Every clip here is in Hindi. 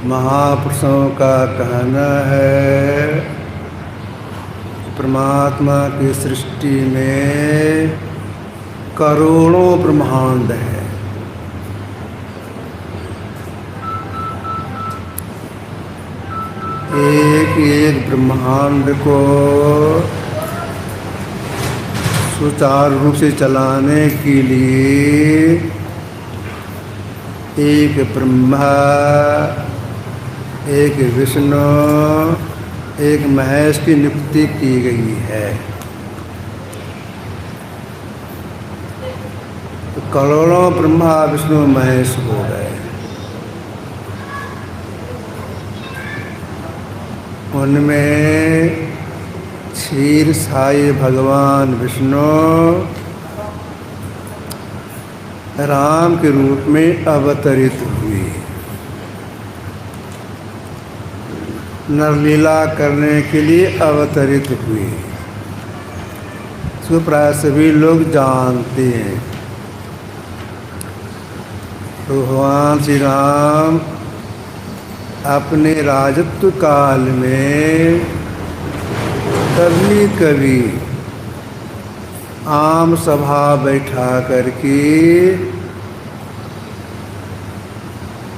महापुरुषों का कहना है परमात्मा की सृष्टि में करोड़ों ब्रह्मांड है। एक एक ब्रह्मांड को सुचारू रूप से चलाने के लिए एक ब्रह्मा, एक विष्णु, एक महेश की नियुक्ति की गई है। तो करोड़ों ब्रह्मा विष्णु महेश हो गए। उनमें क्षीर साई भगवान विष्णु राम के रूप में अवतरित हुए। नरलीला करने के लिए अवतरित हुए। इसको प्राय सभी लोग जानते हैं। तो भगवान श्री राम अपने राजत्व काल में कभी कभी आम सभा बैठा करके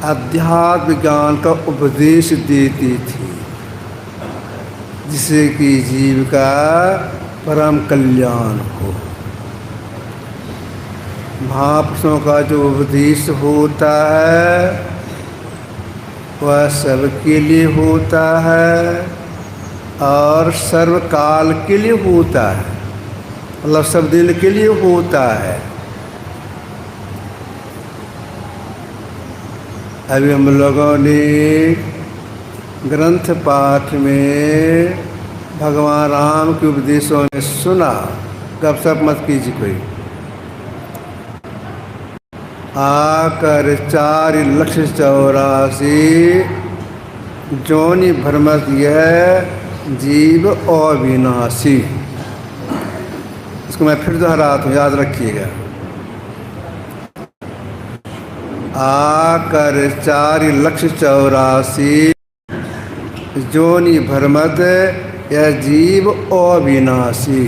अध्यात्म ज्ञान का उपदेश देती थी, जिससे कि जीव का परम कल्याण हो। महापुरुषों का जो उपदेश होता है वह सबके लिए होता है और सर्वकाल के लिए होता है, मतलब सब दिन के लिए होता है। अभी हम लोगों ने ग्रंथ पाठ में भगवान राम के उपदेशों में सुना। गपशप मत कीजिए कोई। आकर 4,84,000 जोनि भ्रमत यह जीव अविनाशी। इसको मैं फिर दोहराता हूँ, याद रखिएगा। आकर 4,84,000 जोनि भ्रमत यह जीव अविनाशी।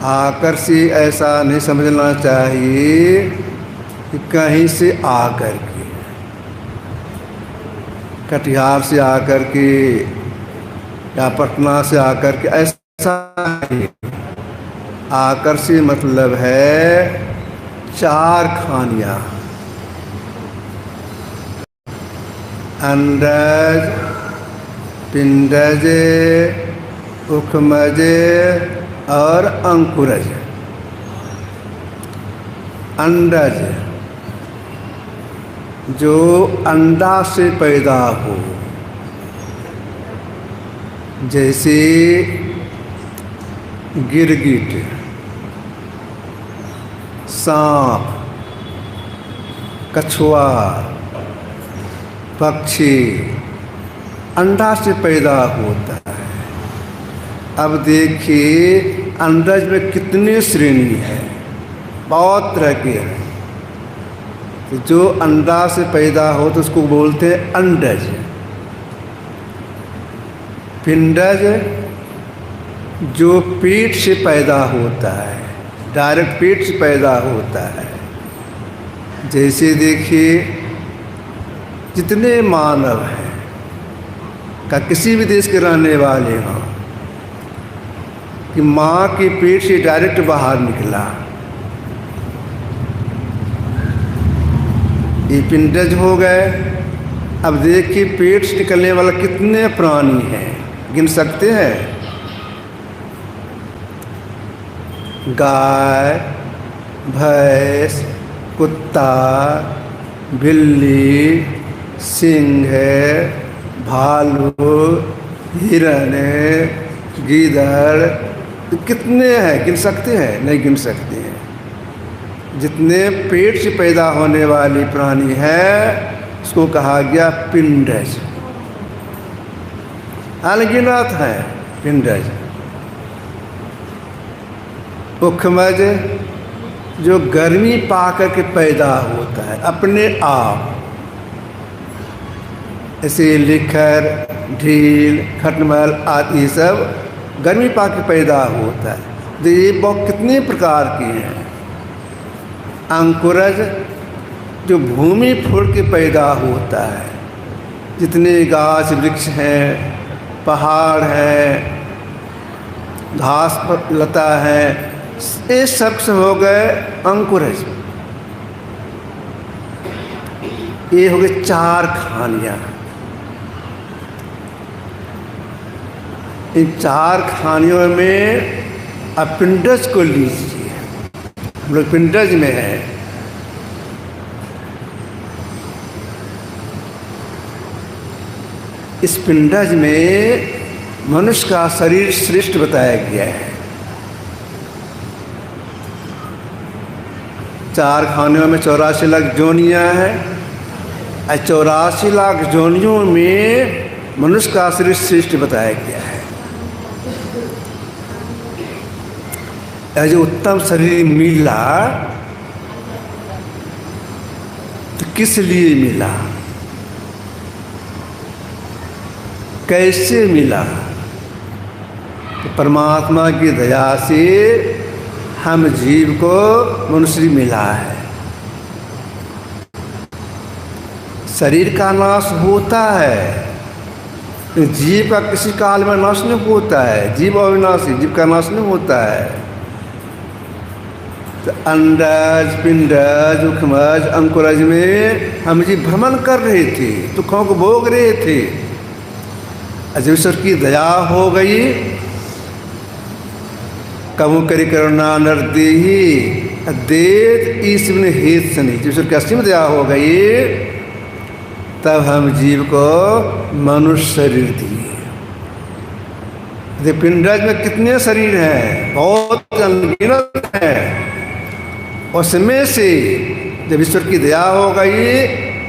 आकर से ऐसा नहीं समझना चाहिए कि कहीं से आकर के, कटिहार से आकर के या पटना से आकर के, ऐसा नहीं। आकर से मतलब है 4 खानियाँ। अंडज, पिंडज, उखमज और अंकुरज। अंडज जो अंडा से पैदा हो, जैसे गिरगिट, सांप, कछुआ, पक्षी अंडा से पैदा होता है। अब देखिए अंडज में कितने श्रेणी है, बहुत तरह के हैं। तो जो अंडा से पैदा हो तो उसको बोलते हैं अंडज। पिंडज जो पेट से पैदा होता है, डायरेक्ट पेट से पैदा होता है। जैसे देखिए जितने मानव हैं का किसी भी देश के रहने वाले हों कि माँ के पेट से डायरेक्ट बाहर निकला, ये पिंडज हो गए। अब देखिए पेट से निकलने वाला कितने प्राणी हैं, गिन सकते हैं? गाय, भैंस, कुत्ता, बिल्ली, सिंह, भालू, हिरण, गीदड़, तो कितने हैं, गिन सकते हैं? नहीं गिन सकते हैं। जितने पेट से पैदा होने वाली प्राणी है उसको कहा गया पिंडज। अनगिनत है पिंडज। उखमज जो गर्मी पाकर के पैदा होता है अपने आप, ऐसे लिखर, ढील, खटमल आदि सब गर्मी पा के पैदा होता है। तो ये बहुत कितने प्रकार की हैं। अंकुरज जो भूमि फूट के पैदा होता है, जितने गाछ वृक्ष हैं, पहाड़ है, घास लता है, ये सब से हो गए अंकुरज। ये हो गए चार खानियाँ। इन चार खानियों में अब पिंडज को लीजिए। हम लोग पिंडज में हैं। इस पिंडज में मनुष्य का शरीर श्रेष्ठ बताया गया है। चार खानियों में 84 लाख जोनियाँ हैं। 84 लाख जोनियों में मनुष्य का शरीर श्रेष्ठ बताया गया है। जो उत्तम शरीर मिला तो किस लिए मिला, कैसे मिला? तो परमात्मा की दया से हम जीव को मनुष्य मिला है। शरीर का नाश होता है, जीव का किसी काल में नाश नहीं होता है। जीव अविनाशी, जीव का नाश नहीं होता है। तो अंडज, पिंडज, उखमज, अंकुरज में हम जी भ्रमण कर रहे थे, दुखों को भोग रहे थे। जब ईश्वर की दया हो गई, कबू करी करुणा नरदेही देत ईश्वर ने हेत सनी। जब ईश्वर की असीम दया हो गई, तब हम जीव को मनुष्य शरीर दिए। पिंडज में कितने शरीर हैं? बहुत अनगिनत हैं। उसमें से जब ईश्वर की दया हो गई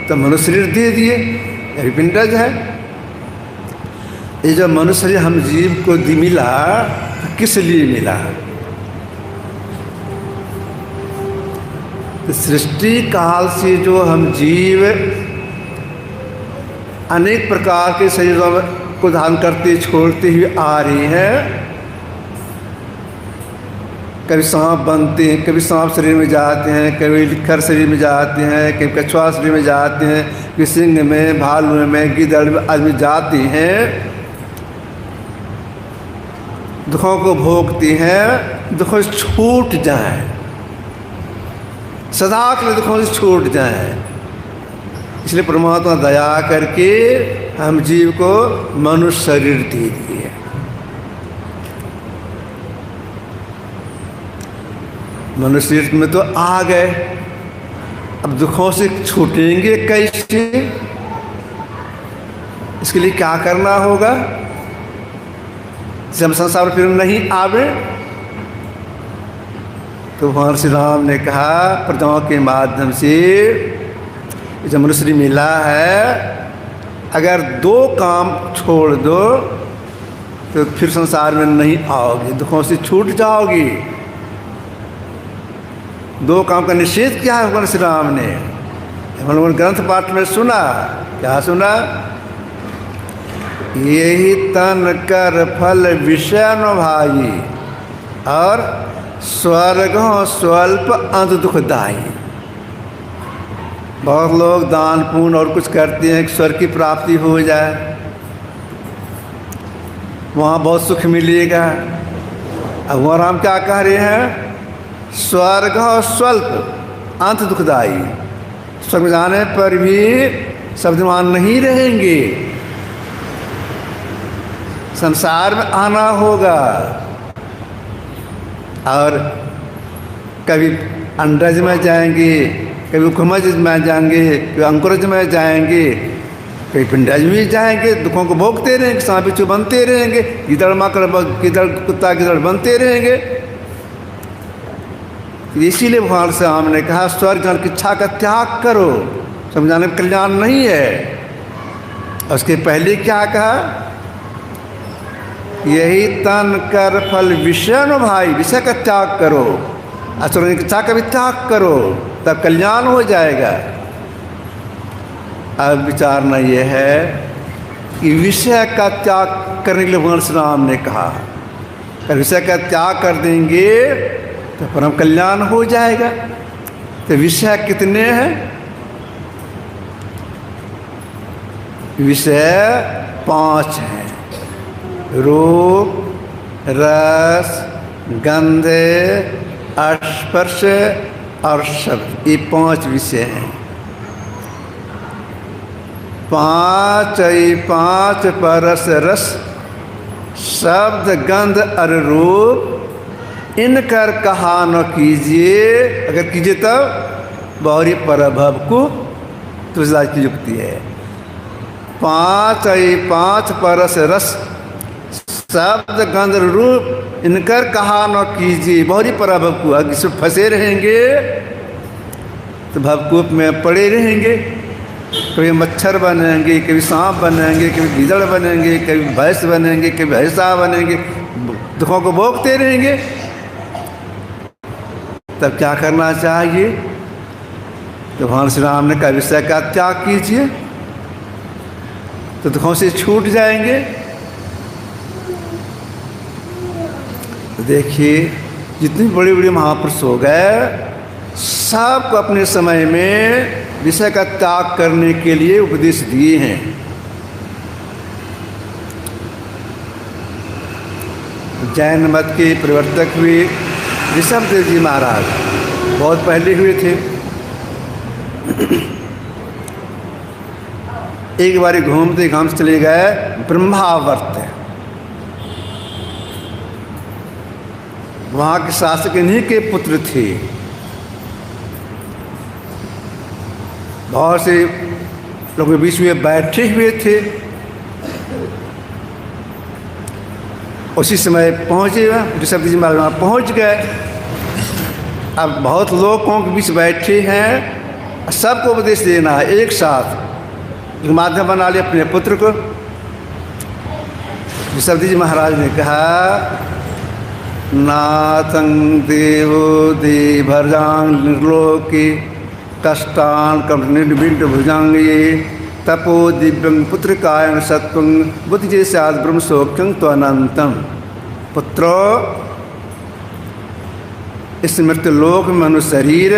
तो मनुष्य शरीर दे दिए। यही पिंडज है। ये जो मनुष्य शरीर हम जीव को मिला, तो किस लिए मिला? तो सृष्टि काल से जो हम जीव अनेक प्रकार के शरीरों को धारण करते छोड़ते हुए आ रहे हैं। कभी सांप बनते हैं, कभी सांप शरीर में जाते हैं, कभी लिखर शरीर में जाते हैं, कभी कछुआ शरीर में जाते हैं, कभी सिंह में, भालू में, गिद्धड़ में आदमी जाते हैं। दुखों को भोगते हैं, दुखों से छूट जाएं, सदा के लिए दुखों से छूट जाएं। इसलिए परमात्मा दया करके हम जीव को मनुष्य शरीर दे दिए। मनुष्य शरीर में तो आ गए, अब दुखों से छूटेंगे कैसे? इसके लिए क्या करना होगा? जब संसार फिर नहीं आवे, तो भगवान श्री राम ने कहा प्रजाओं के माध्यम से, जब मनुष्य मिला है, अगर 2 काम छोड़ दो तो फिर संसार में नहीं आओगे, दुखों से छूट जाओगे। 2 काम का निषेध किया है भगवान श्री राम ने। हम लोगों ने ग्रंथ पाठ में सुना, क्या सुना? यही तन कर फल विषय न भाई, और स्वर्ग स्वल्प अंत दुखदाई। बहुत लोग दान पुण्य और कुछ करते हैं कि स्वर्ग की प्राप्ति हो जाए, वहाँ बहुत सुख मिलेगा। अब वहाँ राम क्या कह रहे हैं? स्वर्ग स्वल्प अंत दुखदाई। स्वर्ग में जाने पर भी शब्दमान नहीं रहेंगे, संसार में आना होगा। और कभी अंडज में जाएंगे, कभी उखमज में जाएंगे, कभी अंकुरज में जाएंगे, कभी पिंडज में जाएंगे। दुखों को भोगते रहेंगे, सांप बिच्छू बनते रहेंगे, गिदड़ माकड़ गिदड़ कुत्ता गिदड़ बनते रहेंगे। इसीलिए भगवान से हमने कहा स्वर्ग की इच्छा का त्याग करो, समझाने में कल्याण नहीं है। उसके पहले क्या कहा? यही तन कर फल विषय न भाई, विषय का त्याग करो, असुर की इच्छा का भी त्याग करो, तब कल्याण हो जाएगा। अब विचारना यह है कि विषय का त्याग करने के लिए भगवान श्री राम ने कहा, अगर विषय का त्याग कर देंगे तो परम कल्याण हो जाएगा। तो विषय कितने हैं? विषय 5 हैं। रूप, रस, गंध, स्पर्श और शब्द, ये 5 विषय हैं। 5 परस रस शब्द गंध और रूप, इनकर कहा न कीजिए, अगर कीजिए तब बहुरी परभव को तुलसीदास की युक्ति है। 5 परस रस शब्द गंध रूप, इनकर कहा न कीजिए बहुरी परभव को। अगर इसमें फंसे रहेंगे तो भवकूप में पड़े रहेंगे, कभी मच्छर बनेंगे, कभी सांप बनेंगे, कभी गीदड़ बनेंगे, कभी भैंस बनेंगे, कभी भैंसा बनेंगे, दुखों को भोगते रहेंगे। तब क्या करना चाहिए? तो भगवान श्री राम ने कहा विषय का त्याग कीजिए, तो दुखों से छूट जाएंगे। तो देखिए जितने बड़े बड़े महापुरुष हो गए, सबको अपने समय में विषय का त्याग करने के लिए उपदेश दिए हैं। जैन मत के प्रवर्तक हुए ऋषभदेव जी महाराज, बहुत पहले हुए थे। एक बार घूमते घाम चले गए ब्रह्मावर्त, वहाँ के शासक इन्हीं के पुत्र थे। बहुत से लोग के बीच में बैठे हुए थे। उसी समय पहुँचे ऋषभदेव जी महाराज वहाँ पहुँच गए। अब बहुत लोगों के बीच बैठे हैं, सबको उपदेश देना है एक साथ। एक माध्यम बना लिया अपने पुत्र को। ऋषभदेव जी महाराज ने कहा, नाथं देवो देवभर्जां निर्लोके कष्टान कम निर्विंड भुजांगे तपो दिव्यं पुत्र कायं सत्वं बुद्धि जैसा ब्रह्म सौख्यं तो अनंतम। पुत्रो, इस मृत्यु लोक में मनुष्य शरीर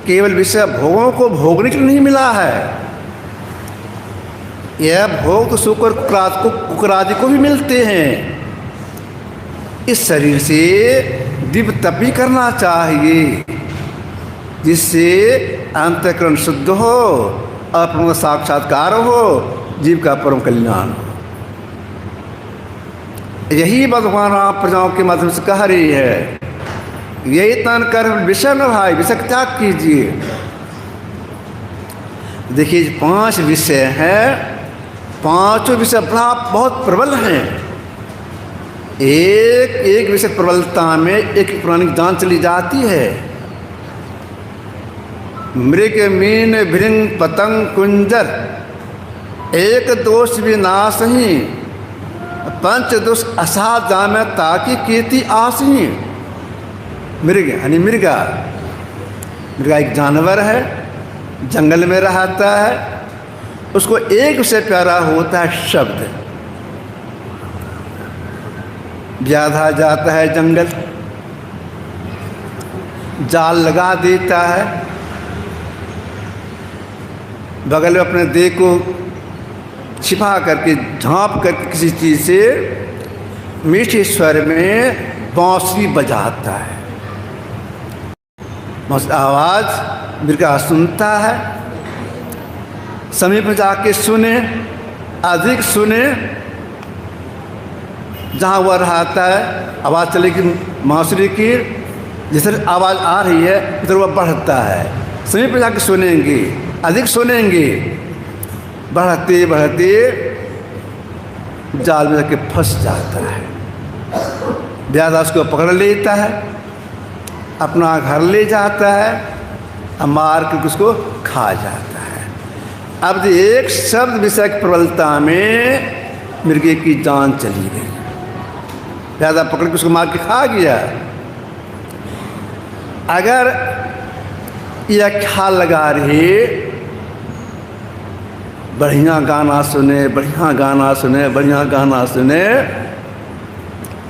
केवल विषय भोगों को भोगने के लिए नहीं मिला है। यह भोग तो शुक्र कुकरादि को भी मिलते हैं। इस शरीर से दिव्य तप भी करना चाहिए, जिससे अंतःकरण शुद्ध हो, अपना साक्षात्कार हो, जीव का परम कल्याण हो। यही भगवान आप प्रजाओं के माध्यम से कह रही है। यही तन कर विषय न भाई, विषय त्याग कीजिए। देखिए 5 विषय हैं, 5 विषय बहुत प्रबल हैं। एक विषय प्रबलता में एक पुरानी जान चली जाती है। मृग मीन भृंग पतंग कुंजर, एक दोष विनाशही, 5 दोष असाधा में ताकि कीर्ति आसही। मृग यानी मृगा एक जानवर है, जंगल में रहता है। उसको एक विषय प्यारा होता है शब्द। व्याधा जाता है जंगल, जाल लगा देता है, बगल में अपने देह को छिपा करके झांप करके किसी चीज़ से मीठे स्वर में बांसुरी बजाता है। आवाज़ मृगा सुनता है, समीप जाके सुने, अधिक सुने, जहाँ वह रहता है आवाज़ चलेगी बांसुरी की, जिस आवाज़ आ रही है उधर वह बढ़ता है। समीप जाके सुनेंगे, अधिक सुनेंगे, बढ़ते बढ़ते जाल में जाके फंस जाता है। व्याधा उसको पकड़ लेता है, अपना घर ले जाता है और मार के उसको खा जाता है। अब एक शब्द विषय की प्रबलता में मृगे की जान चली गई। व्याधा पकड़ के उसको मार के खा गया। अगर यह ख्याल लगा रहे बढ़िया गाना सुने, बढ़िया गाना सुने, बढ़िया गाना सुने,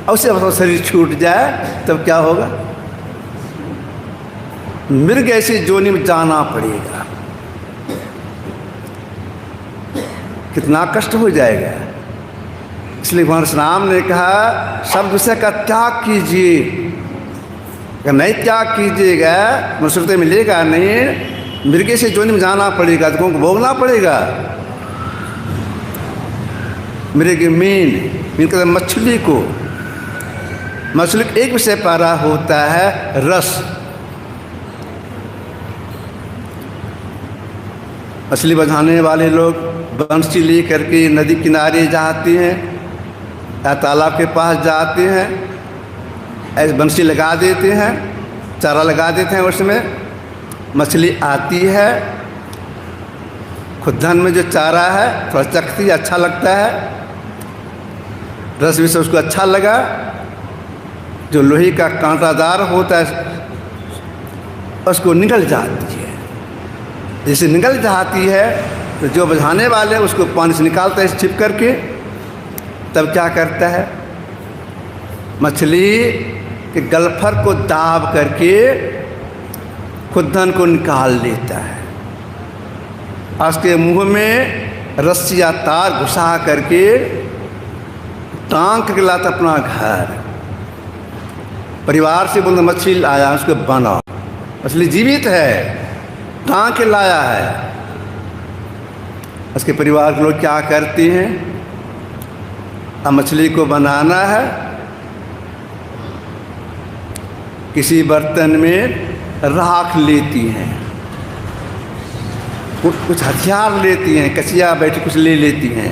और उससे अपना शरीर छूट जाए तब क्या होगा? मृग ऐसी जोनी में जाना पड़ेगा। कितना कष्ट हो जाएगा। इसलिए भगवान श्री राम ने कहा सब विषय का त्याग कीजिए। अगर नहीं त्याग कीजिएगा मनुष्य मिलेगा नहीं, मृग से जोनी में जाना पड़ेगा, दुखों को भोगना पड़ेगा। मृग मीन कहते मछली को, मछली एक विषय पैदा होता है रस। मछली बझाने वाले लोग बंसी ले करके नदी किनारे जाते हैं या तालाब के पास जाते हैं, ऐसे बंसी लगा देते हैं, चारा लगा देते हैं, उसमें मछली आती है, खुदन में जो चारा है थोड़ा चखती है, अच्छा लगता है, रस भी से उसको अच्छा लगा। जो लोहे का कांटादार होता है उसको निगल जाती है। जैसे निगल जाती है तो जो बझाने वाले उसको पानी से निकालता है छिप करके, तब क्या करता है? मछली के गलफर को दाब करके खुदन को निकाल लेता है, उसके मुंह में रस्सी या तार घुसा करके टांग के लाता अपना घर। परिवार से बोलते मछली लाया, उसको बनाओ, मछली जीवित है, टांग के लाया है। उसके परिवार के लोग क्या करते हैं? अब मछली को बनाना है, किसी बर्तन में राख लेती हैं, कुछ हथियार लेती हैं, कचिया बैठी कुछ ले लेती हैं,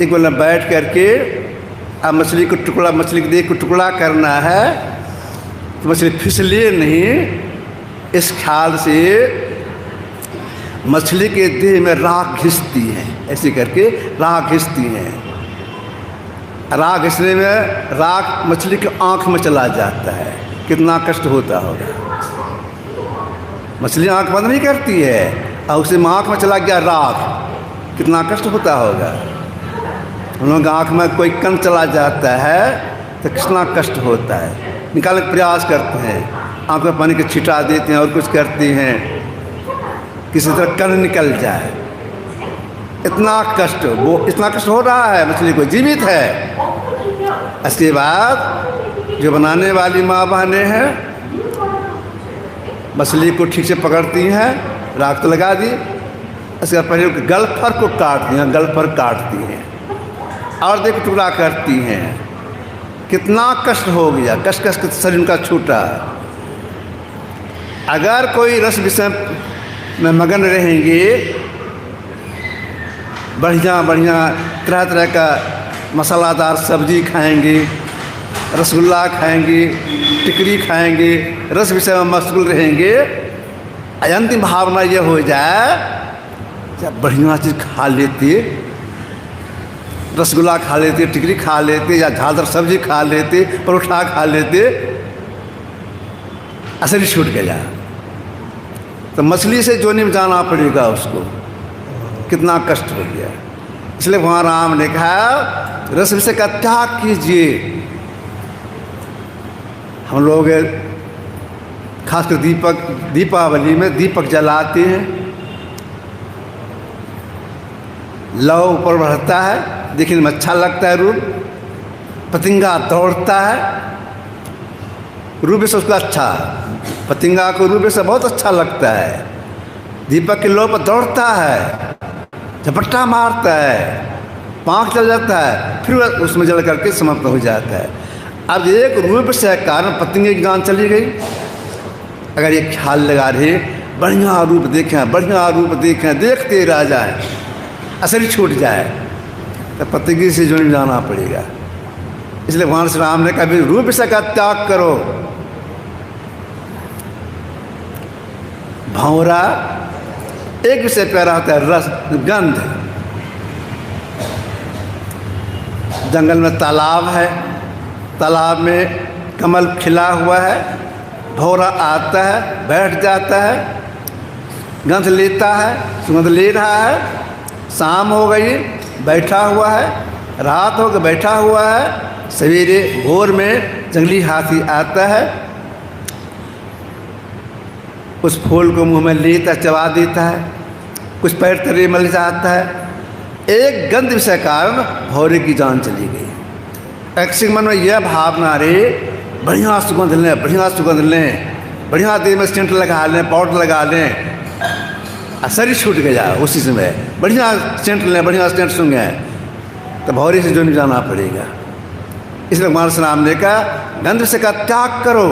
एक बोला बैठ करके अब मछली को टुकड़ा, मछली के देह को टुकड़ा करना है तो मछली फिसले नहीं, इस ख्याल से मछली के देह में राख घिसती है, ऐसे करके राख घिसती हैं। राख घिसने में राख मछली की आँख में चला जाता है, कितना कष्ट होता होगा। मछली आँख बंद नहीं करती है और उसे आँख में चला गया राख, कितना कष्ट होता होगा। हम लोग आँख में कोई कण चला जाता है तो कितना कष्ट होता है, निकालने का प्रयास करते हैं, आँख में पानी के छिटा देते हैं और कुछ करते हैं, किसी तरह कण निकल जाए, इतना कष्ट, वो इतना कष्ट हो रहा है, मछली को जीवित है। इसके बाद जो बनाने वाली माँ बहनें हैं मछली को ठीक से पकड़ती हैं, राख तो लगा दी, इसके बाद पहले गलफर को काटती हैं, गलफर काटती हैं और देख टुकड़ा करती हैं। कितना कष्ट हो गया, कष्ट कष्ट शरीर का छूटा। अगर कोई रस विषय में मगन रहेंगे, बढ़िया बढ़िया तरह तरह का मसालादार सब्जी खाएंगे, रसगुल्ला खाएंगे, टिकरी खाएंगे, रस विषय में मशगूल रहेंगे, अंतिम भावना ये हो जाए जब बढ़िया चीज़ खा लेते, रसगुल्ला खा लेते, टिकरी खा लेते, या झालदार सब्जी खा लेते, परोठा खा लेते, असर ही छूट गया। तो मछली से जोनी में जाना पड़ेगा उसको, कितना कष्ट हो गया। इसलिए भगवान राम ने कहा रस विषय का त्याग कीजिए। हम लोग खासकर दीपावली में दीपक जलाते हैं, लौ ऊपर बढ़ता है, देखने में अच्छा लगता है रूप, पतंगा दौड़ता है, रूप से उसका अच्छा, पतंगा को रूप से बहुत अच्छा लगता है, दीपक के लौ पर दौड़ता है, झपट्टा मारता है, पाँख चल जाता है, फिर उसमें जल करके समाप्त हो जाता है। अब एक रूप से कारण पतंगे की जान चली गई। अगर ये ख्याल लगा रहे बढ़िया रूप देखें, बढ़िया रूप देखें, देखते रह जाए, असर ही छूट जाए, तो पतंगे से जुड़ जाना पड़ेगा। इसलिए भगवान श्री राम ने कहा भी रूप से का त्याग करो। भंवरा एक विषय प्यारा होता है, रस, गंध। जंगल में तालाब है, तालाब में कमल खिला हुआ है, भंवरा आता है, बैठ जाता है, गंध लेता है, सुगंध ले रहा है, शाम हो गई, बैठा हुआ है, रात हो गई, बैठा हुआ है। सवेरे भोर में जंगली हाथी आता है, उस फूल को मुंह में लेता, चबा देता है, कुछ पैर तले मल जाता है। एक गंध विषय कारण भौरे की जान चली गई। एक मन में यह भावना, रे बढ़िया सुगंध लें, बढ़िया सुगंध लें, बढ़िया देह में सेंट लगा लें, पाउडर लगा लें, शरीर छूट गया उसी समय। बढ़िया सेंट लें, बढ़िया सेंट सूंघे, तो भौरे से जो नहीं जाना पड़ेगा। इसलिए भगवान श्री राम ने कहा गंध से का त्याग करो।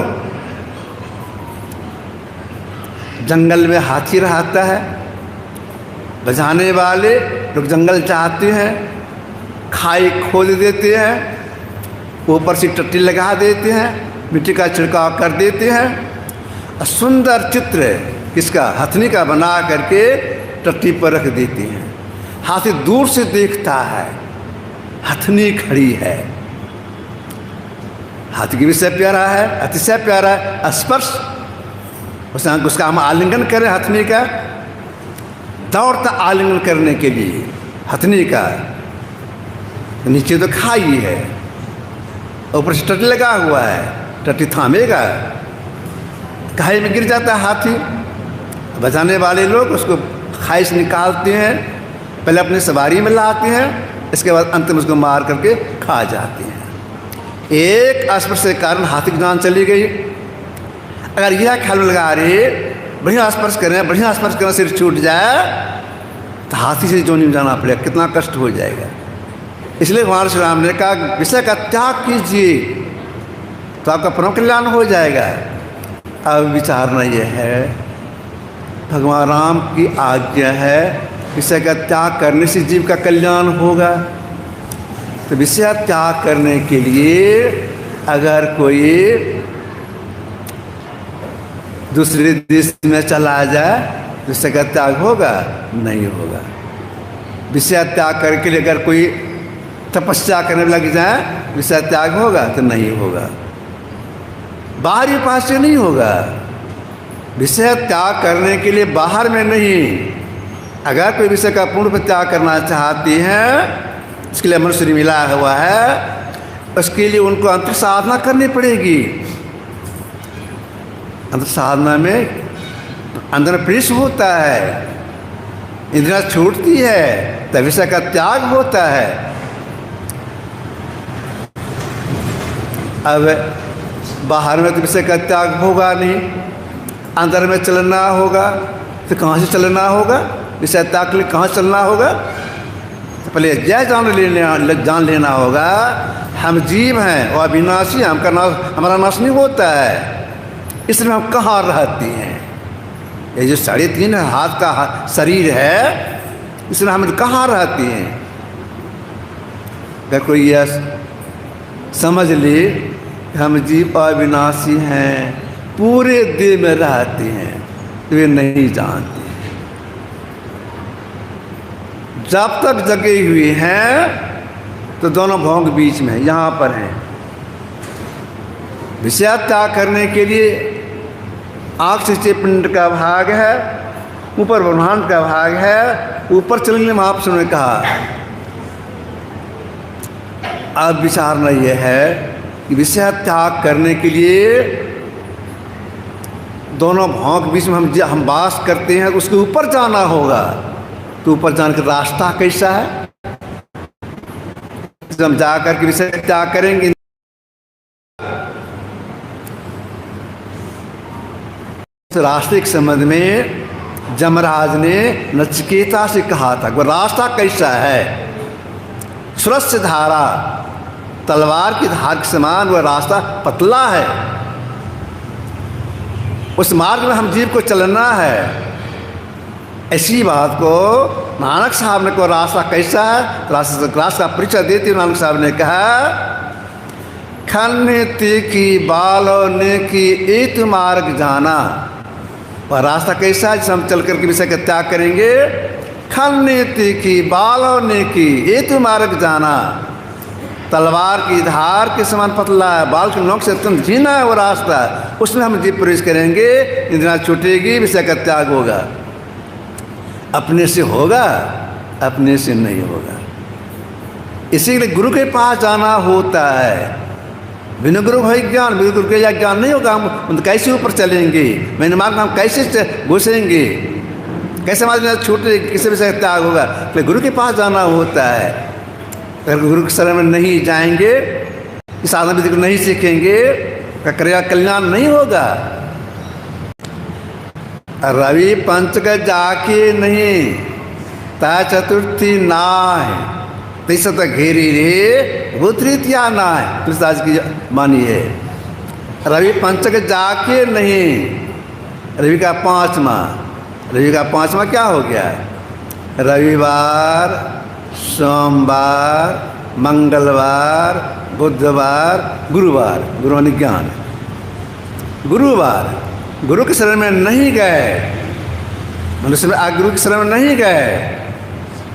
जंगल में हाथी रहता है, बजाने वाले लोग जंगल चाहते हैं, खाई खोद देते हैं, ऊपर से टट्टी लगा देते हैं, मिट्टी का छिड़काव कर देते हैं, और सुंदर चित्र किसका, हथनी का बना करके टट्टी पर रख देते हैं। हाथी दूर से देखता है, हथनी खड़ी है। हाथी की विषय प्यारा है, अतिशय प्यारा है, स्पर्श उसका हम आलिंगन करें हथनी का, दौड़ता आलिंगन करने के लिए हथनी का। नीचे तो खाई है, ऊपर से टट्टी लगा हुआ है, टट्टी थामेगा, खाई में गिर जाता है हाथी। बचाने वाले लोग उसको खाई से निकालते हैं, पहले अपनी सवारी में लाते हैं, इसके बाद अंत में उसको मार करके खा जाते हैं। एक स्पर्श के कारण हाथी की जान चली गई। अगर यह ख्याल में लगा रहे बढ़िया स्पर्श करें, बढ़िया स्पर्श करें, सिर छूट जाए तो हाथी से जो नहीं जाना पड़ेगा, कितना कष्ट हो जाएगा। इसलिए भगवान श्री राम ने कहा विषय का त्याग कीजिए तो आपका परम कल्याण हो जाएगा। अब विचारना यह है, भगवान राम की आज्ञा है विषय का त्याग करने से जीव का कल्याण होगा। तो विषय त्याग करने के लिए अगर कोई दूसरे देश में चला जाए तो विषय का त्याग होगा? नहीं होगा। विषय त्याग करके लिए अगर कोई तपस्या करने लग जाए विषय त्याग होगा? तो नहीं होगा। बाहरी उपाय से नहीं होगा। विषय त्याग करने के लिए बाहर में नहीं, अगर कोई विषय का पूर्ण त्याग करना चाहती हैं, इसके लिए मनुष्य मिला हुआ है, उसके लिए उनको अंतर साधना करनी पड़ेगी। अंतर साधना में अंदर प्रेस होता है, इंद्रियां छूटती है, तब विषय का त्याग होता है। अब बाहर में तो विषय का त्याग होगा नहीं, अंदर में चलना होगा, तो कहाँ से चलना होगा? विषय त्याग के लिए कहाँ चलना होगा? तो पहले यह जान लेना होगा हम जीव हैं और अविनाशी, हमारा नाश नहीं होता है, इसलिए हम कहाँ रहते हैं। ये जो 3.5 हाथ का शरीर है, इसलिए हम कहाँ रहते हैं। अगर कोई यह समझ ले हम जीव अविनाशी हैं, पूरे देह में रहते हैं, तो वे नहीं जानते। जब तक जगे हुए हैं तो दोनों भोंग बीच में यहाँ पर हैं। विषय त्याग करने के लिए आँख से पिंड का भाग है, ऊपर ब्रह्मांड का भाग है, ऊपर चलने महापुरुष ने कहा। अब विचारना यह है कि विषय त्याग करने के लिए दोनों भौंक बीच में हम वास करते हैं, उसके ऊपर जाना होगा। तो ऊपर जाने का रास्ता कैसा है? हम जाकर के विषय त्याग करेंगे। तो रास्ते के संबंध में जमराज ने नचिकेता से कहा था, वो रास्ता कैसा है? सुरस्य धारा, तलवार की धार के समान वह रास्ता पतला है, उस मार्ग में हम जीव को चलना है। ऐसी बात को नानक साहब ने को रास्ता कैसा है, रास्ता का परिचय देते हुए नानक साहब ने कहा, खन्ने की बालों ने की एक मार्ग जाना। वह रास्ता कैसा है जिसे हम चल करके विषय का त्याग करेंगे? खन्ने की बालों ने की एक मार्ग जाना। तलवार की धार के समान पतला है, बाल के नोक से अत्यंत झीना है वो रास्ता, उसमें हम जीव प्रवेश करेंगे, इंद्रियां छूटेगी, विषय का त्याग होगा। अपने से होगा? अपने से नहीं होगा। इसीलिए गुरु के पास जाना होता है। बिना गुरु भाई ज्ञान, बिना गुरु के या ज्ञान नहीं होगा। हम कैसे ऊपर चलेंगे, मैंने मार्ग में हम कैसे घुसेंगे, कैसे हमारे छूटे, किसी भी से त्याग होगा। तो गुरु के पास जाना होता है। अगर गुरु के शरण में नहीं जाएंगे, इस साधना विधि को नहीं सीखेंगे, क्रिया कल्याण नहीं होगा। रवि पंचक जाके नहीं, ता चतुर्थी नाय, तीसरा तक घेरी रे वो तृतीया नाय। तुलसीदास की मानी है। रवि पंचक जाके नहीं, रवि का पांचवा, रवि का पांचवा क्या हो गया? रविवार, सोमवार, मंगलवार, बुधवार, गुरुवार। गुरु मानी ज्ञान। गुरुवार गुरु के शरण में नहीं गए, मनुष्य में गुरु के शरण में नहीं गए,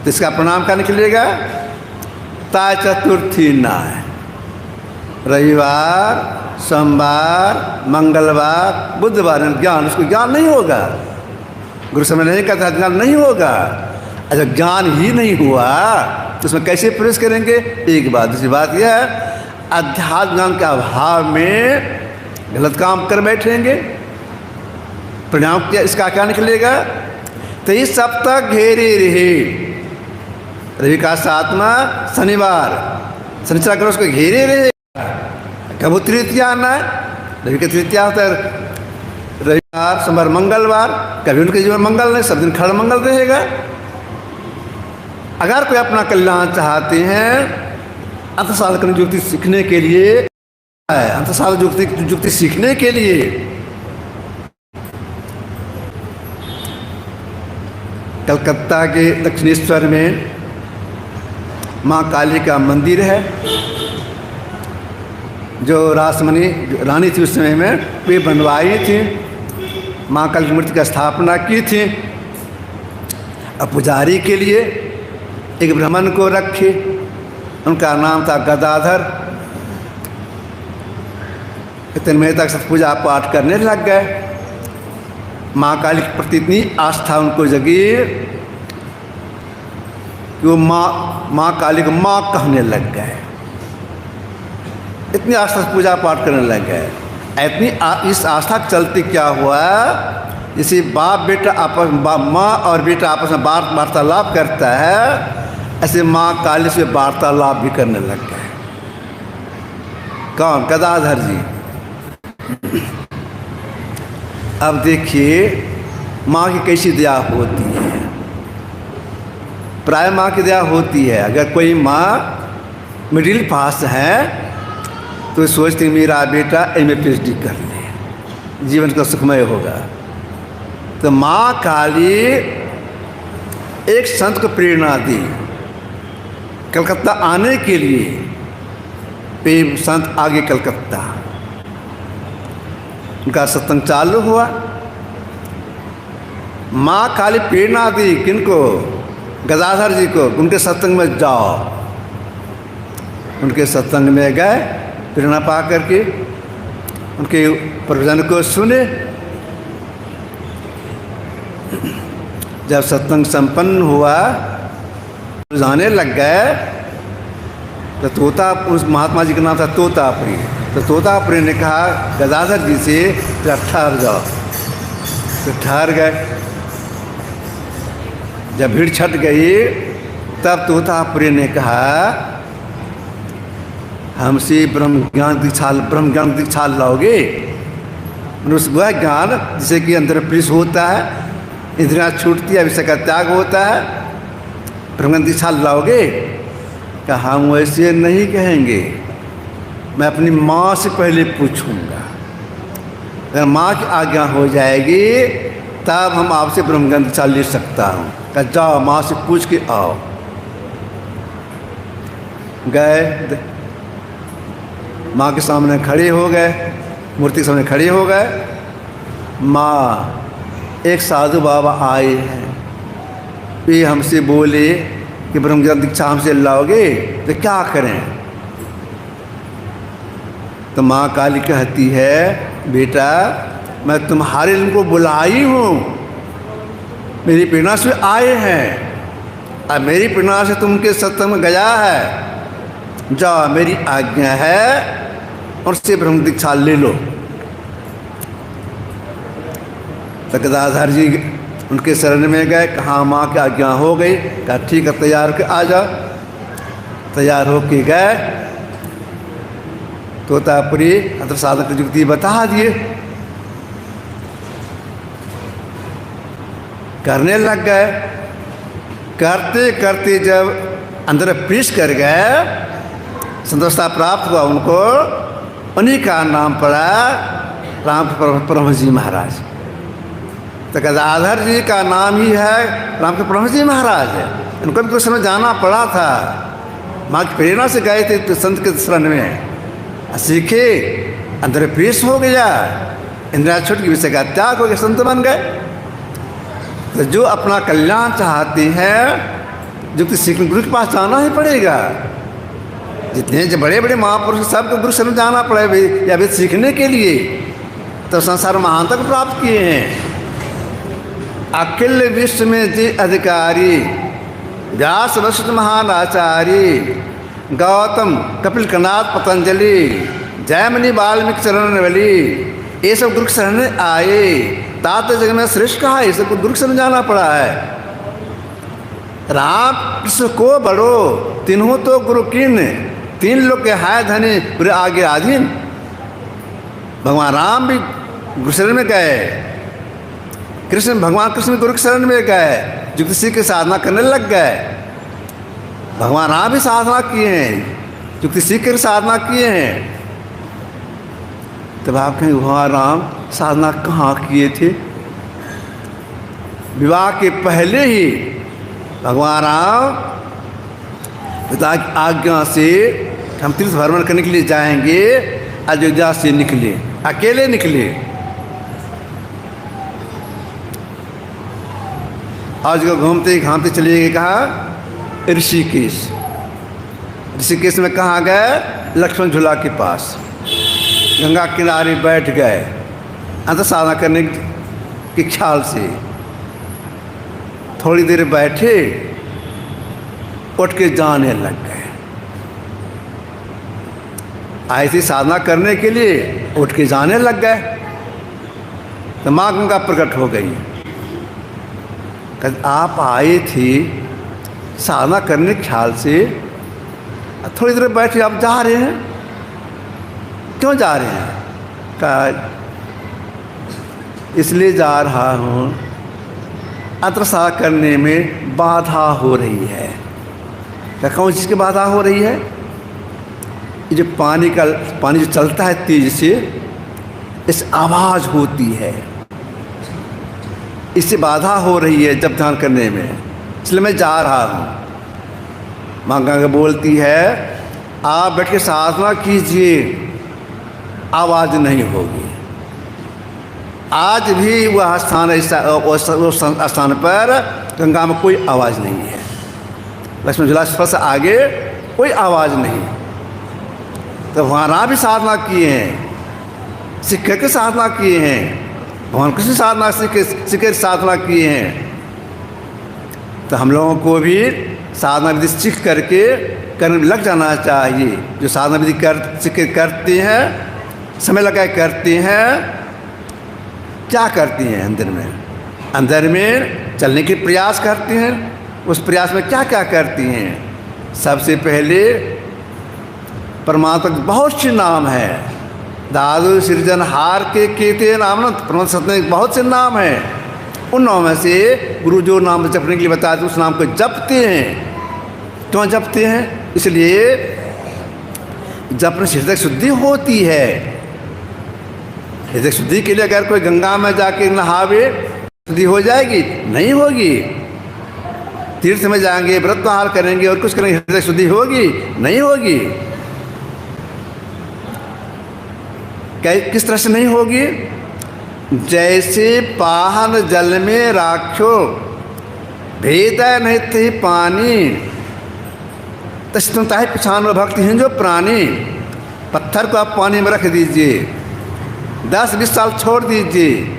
तो इसका प्रणाम क्या निकलेगा? ता चतुर्थी नाय। रविवार, सोमवार, मंगलवार, बुधवार ज्ञान, उसको ज्ञान नहीं होगा। गुरु समय नहीं कहता ज्ञान नहीं होगा। अच्छा, ज्ञान ही नहीं हुआ तो उसमें कैसे प्रवेश करेंगे? एक बात। दूसरी बात यह है, अध्यात्म ज्ञान के अभाव में गलत काम कर बैठेंगे, परिणाम क्या इसका क्या निकलेगा? 23 सप्ताह घेरे रहे। रवि का 7वां शनिवार, शनिचर करो उसको घेरे रहे। कब तृतीया आना है? रवि का तृतीया होता है रविवार, सोमवार, मंगलवार। कभी उनके जीवन मंगल नहीं, सब दिन खड़ मंगल रहेगा। अगर कोई अपना कल्याण चाहते हैं, अंतसाधक युक्ति सीखने के लिए, अंतसाधक युक्ति सीखने के लिए कलकत्ता के दक्षिणेश्वर में माँ काली का मंदिर है, जो रासमणि रानी थी उस समय में वे बनवाई थी। माँ काली की मूर्ति की स्थापना की थी। अब पुजारी के लिए एक ब्राह्मण को रखे, उनका नाम था गदाधर। इतने में तक सब पूजा पाठ करने लग गए। माँ काली के प्रति इतनी आस्था उनको जगी कि वो माँ काली को माँ कहने लग गए। इतनी आस्था से पूजा पाठ करने लग गए। इस आस्था के चलते क्या हुआ, जैसे बाप बेटा आपस माँ और बेटा आपस में वार्तालाप करता है, ऐसे माँ काली से वार्तालाप भी करने लग गए। कौन? गदाधर जी। अब देखिए माँ की कैसी दया होती है। प्राय माँ की दया होती है। अगर कोई माँ मिडिल पास है तो सोचती मेरा बेटा MA PhD कर ले, जीवन का सुखमय होगा। तो माँ काली एक संत को प्रेरणा दी कलकत्ता आने के लिए। पे संत आगे कलकत्ता, उनका सत्संग चालू हुआ। माँ काली प्रेरणा दी किनको? गदाधर जी को, उनके सत्संग में जाओ। उनके सत्संग में गए, प्रेरणा पा करके उनके प्रवचन को सुने। जब सत्संग संपन्न हुआ, जाने लग गए, तो तोता, उस महात्मा जी का नाम था तोतापुरी। तो तोतापुरी ने कहा गदाधर जी से, ठहर जाओ। तो ठहर गए। जब भीड़ छट गई, तब तोतापुरी ने कहा हमसे ब्रह्म ज्ञान दीक्षा लाओगे? वह ज्ञान जिसे कि अंदर प्रेस होता है, इंद्रियाँ छूटती है, विषय का त्याग होता है, ब्रह्म दीक्षा लाओगे? क्या? हम वैसे नहीं कहेंगे, मैं अपनी माँ से पहले पूछूंगा। अगर माँ की आज्ञा हो जाएगी तब हम आपसे ब्रह्म दीक्षा ले सकता हूँ। क्या? जाओ माँ से पूछ के आओ। गए, माँ के सामने खड़े हो गए, मूर्ति के सामने खड़े हो गए। माँ, एक साधु बाबा आए हैं, वे हमसे बोले कि ब्रह्म दीक्षा हमसे लाओगे, तो क्या करें? तो माँ काली कहती है बेटा मैं तुम्हारे उनको बुलाई हूँ, मेरी प्रेरणा से आए हैं, अब मेरी प्रेरणा से तुमके सत्संग में गया है, जाओ मेरी आज्ञा है और से ब्रह्म दीक्षा ले लो। तो गदाधर जी उनके शरण में गए, कहाँ माँ की आज्ञा हो गई, कहा ठीक है तैयार के आ जा। तैयार हो के गए, तोतापुरी अंतर साधन की युक्ति बता दिए, करने लग गए। करते करते जब अंदर प्रवेश कर गए, संतोषता प्राप्त हुआ उनको, उन्हीं का नाम पड़ा राम परमहंस जी महाराज। तो गदाधर जी का नाम ही है राम के परमहंस जी महाराज है। उनको भी कुछ समय जाना पड़ा था, माँ की प्रेरणा से गए थे तो संत के शरण में सीखे, अंदर प्रवेश हो गया, इंद्रिया छूट की विषय का त्याग हो गया, संत बन गए। तो जो अपना कल्याण चाहते हैं, जो कि सीखने गुरु के पास जाना ही पड़ेगा। जितने जो बड़े बड़े महापुरुष सबको गुरु शरण जाना पड़े या वेद सीखने के लिए, तो संसार महानता को प्राप्त किए हैं। अखिल विश्व में जी अधिकारी, व्यास वशिष्ठ महान आचार्य, गौतम कपिल कनाथ पतंजलि, जयमुनि वाल्मीकि चरणवली, ये सब गुरु शरण में आए। तात जगह में श्रेष्ठ कहा, ये सब गुरु शरण जाना पड़ा है। राम कृष्ण को बड़ो तीनों तो गुरु किन, तीन लोग के हाय धनी पूरे आगे आधीन। भगवान राम भी गुरु शरण में गए, भगवान कृष्ण भी गुरु शरण में गए, जो किसी की साधना करने लग गए। भगवान राम भी साधना किए हैं, जो किसी की साधना किए हैं। तब आप कहें भगवान राम साधना कहाँ किए थे? विवाह के पहले ही भगवान राम पिता की आज्ञा से हम तीर्थ भ्रमण करने के लिए जाएंगे, अयोध्या से निकले, अकेले निकले। आज को घूमते घामते चले गए, कहा ऋषिकेश। ऋषिकेश में कहाँ गए? लक्ष्मण झूला के पास गंगा किनारे बैठ गए, अंतर साधना करने के ख्याल से। थोड़ी देर बैठे, उठ के जाने लग गए। ऐसी साधना करने के लिए उठ के जाने लग गए, तो माँ गंगा प्रकट हो गई। आप आए थे साधना करने के ख्याल से, थोड़ी देर बैठे आप जा रहे हैं, क्यों जा रहे हैं? कहा इसलिए जा रहा हूँ, अंतरसा करने में बाधा हो रही है। क्या कौन चीज़ की बाधा हो रही है? ये जो पानी जो चलता है तेज से, इस आवाज़ होती है, इससे बाधा हो रही है जब ध्यान करने में, इसलिए मैं जा रहा हूँ। माँ गंगा बोलती है आप बैठ के साधना कीजिए, आवाज़ नहीं होगी। आज भी वह स्थान उस स्थान पर गंगा में कोई आवाज़ नहीं है। लक्ष्मण झूला स्पर्श आगे कोई आवाज़ नहीं। तो वहाँ भी साधना किए हैं, सीख के साधना किए हैं, भगवान कृष्ण साधना सीख साधना किए हैं। तो हम लोगों को भी साधना विधि सीख करके करने में लग जाना चाहिए। जो साधना विधि सीख करते हैं, समय लगा करते हैं, क्या करती हैं? अंदर में चलने के प्रयास करती हैं। उस प्रयास में क्या क्या करती हैं? सबसे पहले परमात्मा के बहुत से नाम है। दादू सृजनहार के केते नाम, परमात्मा सत्य बहुत से नाम हैं। उन नामों में से गुरु जो नाम जपने के लिए बताते उस नाम को जपते हैं। क्यों जपते हैं? इसलिए जपने से हृदय शुद्धि होती है। हृदय शुद्धि के लिए अगर कोई गंगा में जाके नहावे, शुद्धि हो जाएगी? नहीं होगी। तीर्थ में जाएंगे, व्रत आहार करेंगे और कुछ करेंगे, हृदय शुद्धि होगी? नहीं होगी। किस तरह से नहीं होगी? जैसे पाहन जल में राखो, भेद नहीं थे पानी, तस्तुता है पिछान भक्ति हैं जो प्राणी। पत्थर को आप पानी में रख दीजिए, 10-20 साल छोड़ दीजिए,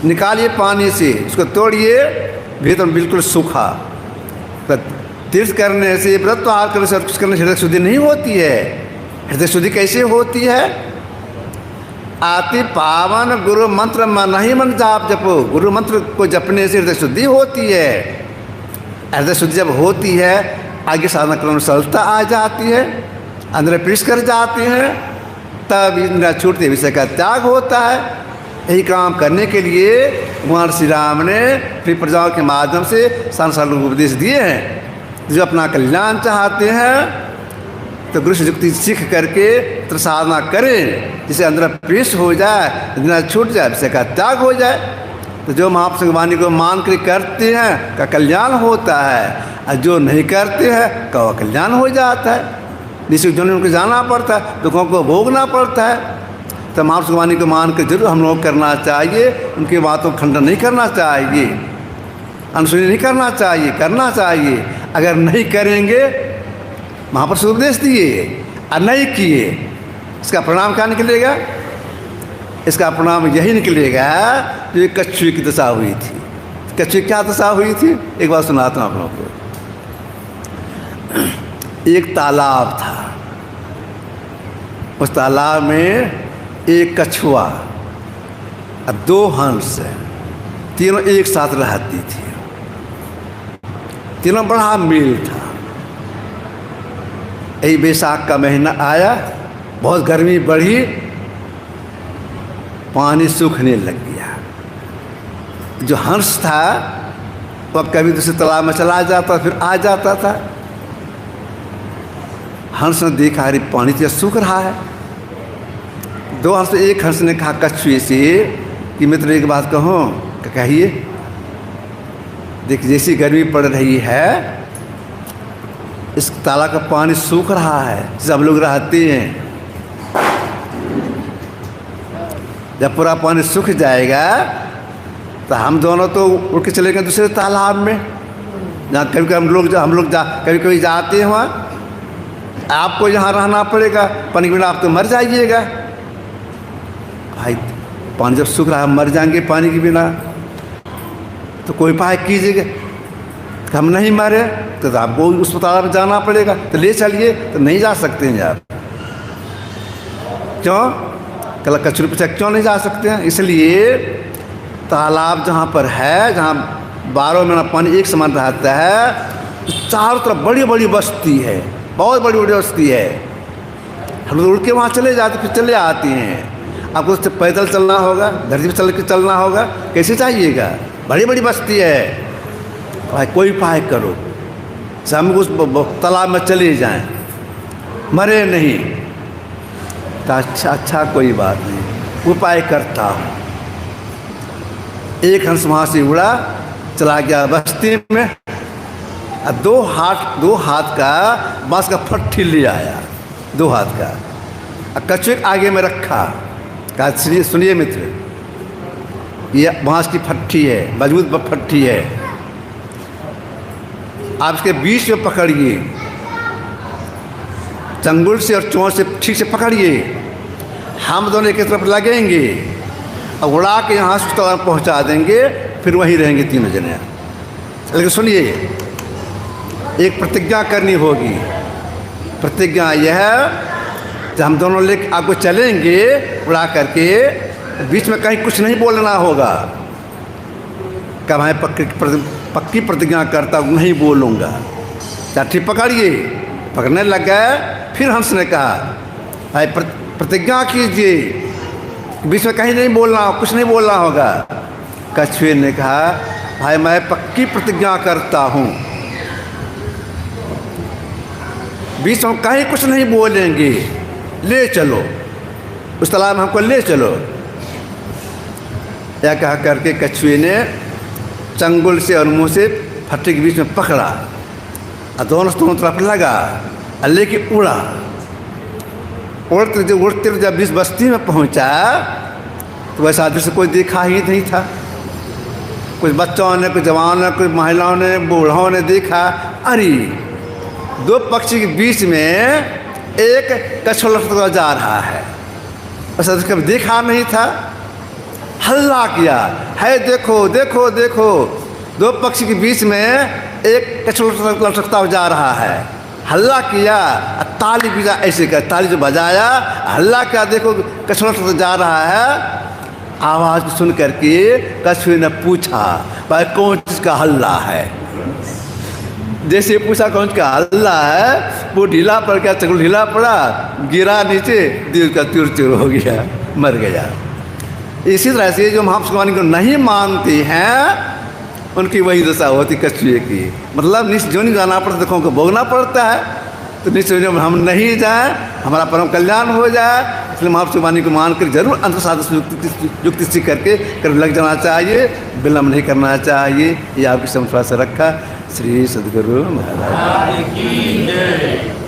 निकालिए पानी से, उसको तोड़िए, भीतर बिल्कुल सूखा, तो तीर्थ करने से, व्रत त्योहार करने से और कुछ करने से हृदय शुद्धि नहीं होती है। हृदय शुद्धि कैसे होती है? आति पावन गुरु मंत्र मन ही मन जाप जपो। गुरु मंत्र को जपने से हृदय शुद्धि होती है। हृदय शुद्धि जब होती है, आगे साधना क्रम में सरलता आ जाती है, अंदर प्रवेश कर जाते हैं, तब इंद्रियां छूटते विषय का त्याग होता है। यही काम करने के लिए भगवान श्री राम ने फिर प्रजाओं के माध्यम से संसार को उपदेश दिए हैं। जो अपना कल्याण चाहते हैं तो गुरु से युक्ति सीख करके तो साधना करें, जिसे अंदर प्रवेश हो जाए, इंद्रियां छूट जाए, विषय का त्याग हो जाए। तो जो महाप्रसंग वाणी को मान कर करते हैं का कल्याण होता है, और जो नहीं करते हैं का कल्याण हो जाता है। जिससे जो उनको जाना पड़ता है, दुखों को भोगना पड़ता है। तो महाप्रसंग वाणी को मान कर जरूर हम लोग करना चाहिए। उनकी बातों को खंडन नहीं करना चाहिए, अनसुनी नहीं करना चाहिए, करना चाहिए। अगर नहीं करेंगे, महापुरुष उपदेश दिए और नहीं किए, इसका परिणाम क्या निकलेगा? इसका परिणाम यही निकलेगा जो एक कछुए की दशा हुई थी। कछुए क्या दशा हुई थी? एक बात सुनाता हूँ आप लोगों को। एक तालाब था, उस तालाब में एक कछुआ और 2 हंस, तीनों एक साथ रहती थी। तीनों बड़ा मेल था। यही बैसाख का महीना आया, बहुत गर्मी बढ़ी, पानी सूखने लग गया। जो हंस था वह कभी दूसरे तालाब में चला जाता, फिर आ जाता था। हंस ने देखा अरे पानी तो सूख रहा है। 2 हंस, एक हंस ने कहा कछुए से कि मित्र एक बात कहूँ। कहिए। देख, जैसी गर्मी पड़ रही है, इस तालाब का पानी सूख रहा है, सब लोग रहते हैं। जब पूरा पानी सूख जाएगा तो हम दोनों तो उड़ के चलेंगे दूसरे तालाब में, जहाँ कभी कभी हम लोग कभी कभी जाते हैं। वहाँ आपको यहाँ रहना पड़ेगा, पानी के बिना आप तो मर जाइएगा। भाई पानी जब सूख रहा है, हम मर जाएंगे पानी के बिना, तो कोई उपाय कीजिएगा। हम नहीं मरे तो आपको उस तालाब में जाना पड़ेगा, तो ले चलिए। तो नहीं जा सकते हैं आप। क्यों? कल कचरे पूछा क्यों नहीं जा सकते हैं? इसलिए तालाब जहाँ पर है, जहाँ 12 महीना पानी एक समान रहता है, तो चारों तरफ बड़ी बड़ी बस्ती है, बहुत बड़ी बड़ी बस्ती है। हम लोग उड़ के वहाँ चले जाते, फिर चले आते हैं। आपको उससे पैदल चलना होगा, धरती पर चल के चलना होगा, कैसे चाहिएगा? बड़ी बड़ी बस्ती है। भाई कोई उपाय करो, हम उस तालाब में चले जाएं, मरे नहीं। तो अच्छा कोई बात नहीं, उपाय करता हूँ। एक हंस वहाँ से उड़ा, चला गया बस्ती में, और 2 हाथ का बांस का फट्टी ले आया, 2 हाथ का, और कछुए आगे में रखा। कहा सुनिए मित्र, ये बांस की फट्टी है, मजबूत फट्टी है, आप इसके बीच में पकड़िए, चंगुल से और चोंच से ठीक से पकड़िए। हम दोनों एक तरफ लगेंगे और उड़ा के यहाँ से पहुँचा देंगे, फिर वहीं रहेंगे तीनों जने। लेकिन सुनिए, एक प्रतिज्ञा करनी होगी। प्रतिज्ञा यह है, जब हम दोनों लेकर आपको चलेंगे उड़ा करके, बीच में कहीं कुछ नहीं बोलना होगा। कब मैं पक्की प्रतिज्ञा करता हूँ, नहीं बोलूँगा। चाठी पकड़िए, पकड़ने लग गए। फिर हंस ने कहा भाई प्रतिज्ञा कीजिए, बीच में कहीं नहीं बोलना, कुछ नहीं बोलना होगा। कछुए ने कहा भाई मैं पक्की प्रतिज्ञा करता हूँ, बीच में कहीं कुछ नहीं बोलेंगे, ले चलो उस तालाब में, हमको ले चलो। यह कहा करके कछुए ने चंगुल से और मुंह से फट्टे के बीच में पकड़ा और दोनों तरफ लगा, लेके उड़ा। उड़ते जब इस बस्ती में पहुंचा तो वैसा दृश्य कोई देखा ही नहीं था। कुछ बच्चों ने, कुछ जवानों ने, कुछ महिलाओं ने, बूढ़ों ने देखा, अरे 2 पक्षी के बीच में एक कछुआ लटका जा रहा है। ऐसा कभी देखा नहीं था। हल्ला किया, है देखो देखो देखो, 2 पक्षी के बीच में एक कछुआ लटकता हुआ जा रहा है, हल्ला किया, ताली बजा, ऐसे कर ताली जो बजाया, हल्ला किया, देखो कछुआ लटकता जा रहा है। आवाज़ को सुन करके कछुए ने पूछा, भाई कौन चीज़ का हल्ला है? जैसे पूछा कौन का हल्ला है, वो ढीला पड़ गया, चक्र ढीला पड़ा, गिरा नीचे, दिल का चूर चूर हो गया, मर गया। इसी तरह से जो महापुरुष वाणी को नहीं मानती हैं उनकी वही दशा होती कछुए की। मतलब निश्चित जोनी जाना पड़ता, दुखों को भोगना पड़ता है, तो निश्चित जो हम नहीं जाएं, हमारा परम कल्याण हो जाए, इसलिए महापुरुष वाणी को मानकर जरूर अंतर साधन युक्ति सीख करके कर लग जाना चाहिए, विलम्ब नहीं करना चाहिए। ये आपकी समझ से रखा। श्री सद्गुरु महाराज की जय।